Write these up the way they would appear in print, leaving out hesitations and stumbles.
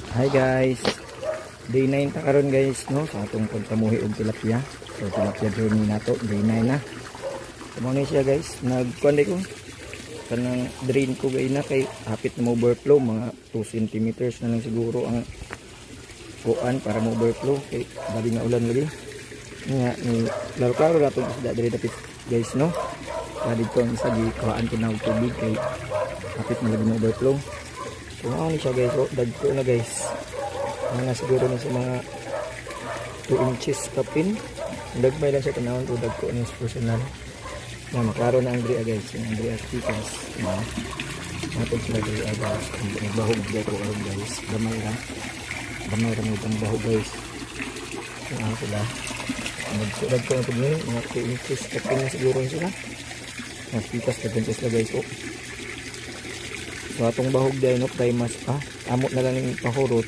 Hi guys, day 9 ta karon guys no sa atong pagpamuhi og tilapia. So tilapia journey nato day 9 na. Kumo ni siya guys, nagkuan ko kanang drain ko gay na kay hapit na overflow, mga 2 centimeters na lang siguro ang kuan para mo overflow kay dali nga ulan lagi. Nga ni klaro dato isda diri dapit guys no. Dali ko ang isa gi kuhaan ko na og tubig kay hapit na lagi mo overflow. Kumaon ni siya guys, oh, dagko na guys. Mga siguro na sa mga 2 inches kapin. Dagmay lang siya tanawon to dagko ni personal. Na maklaro na ang Andrea guys, yung Andrea Chicas. No. Natin sila guys guys. Nagbahog dito ko guys. Damay ra mo itong bahog guys. Ano sila? Nagsulag ko na ito ngayon. Mga 2 inches kapin na siguro sila. Mga Chicas kapin sila guys. Oh. So atong bahog dahil no, try mas pa. Amo na lang yung pahurot.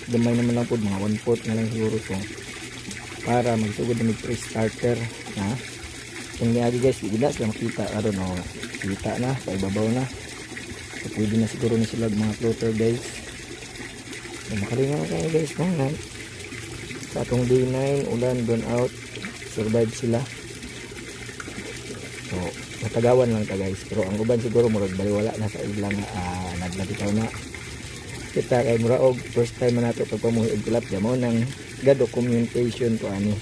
Gamay naman lang po, mga 1/4 na lang siguro to. Para magsugod na mag-pre-starter. Ha? Kung niagi guys, hindi na sila makita. Aron o, kita na, paibabaw na. So pwede na siguro na sila mga floater guys. So makalinga na kayo guys. No? Sa atong day 9, ulan, burn out. Survive sila. So matagawan lang ta guys, pero ang uban siguro murag baliwala na sa ilang nagbabitaw na kita kay muraog first time man nato pagpamuhi og tilapia mo nang gado communication to ani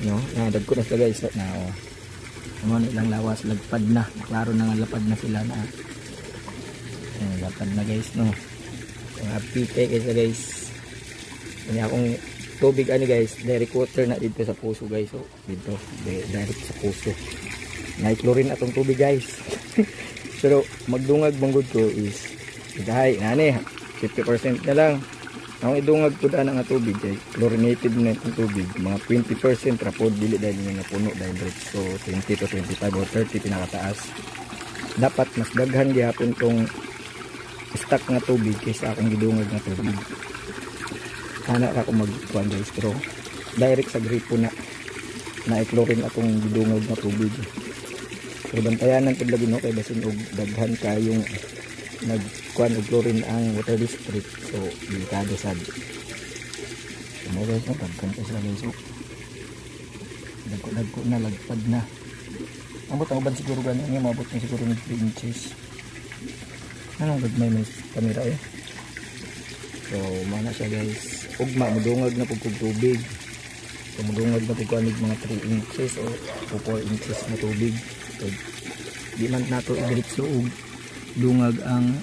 no na dagko na sila guys na mo ni lang lawas lagpad na klaro na nga lapad na sila na lapad na guys no ang apite kaysa guys ani akong tubig ani guys direct water na dito sa puso guys, so dito direct sa puso. Nai-chlorine atong tubig guys. Pero magdungag manggod ko is dahay nani 50% na lang. Ang idungag pud ana nga tubig kay chlorinated na itong tubig. Mga 20% ra pod dili dahil nga puno dahil so 20 to 25 or 30 pinakataas. Dapat mas daghan gyapon tong stock nga tubig kaysa akong gidungag nga tubig. Ana ra ko magkuan guys, pero direct sa gripo na i-chlorine atong gidungag nga tubig. So bantayanan pud lagi no kay basin og daghan kayong nagkuan og chlorine ang water district, so delikado sad. Mo guys no daghan pa sila guys. Dagko na lagpad na. Ambot ang uban siguro gani nga maabot na siguro ng 3 inches. Anong gagmay may kamera eh. So mana siya guys. Ugma mudungag na pug tubig. So mudungag na pug mga 3 inches o 4 inches na tubig. So, di man nato i-diretso og dungag ang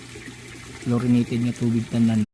chlorinated nga tubig tanan.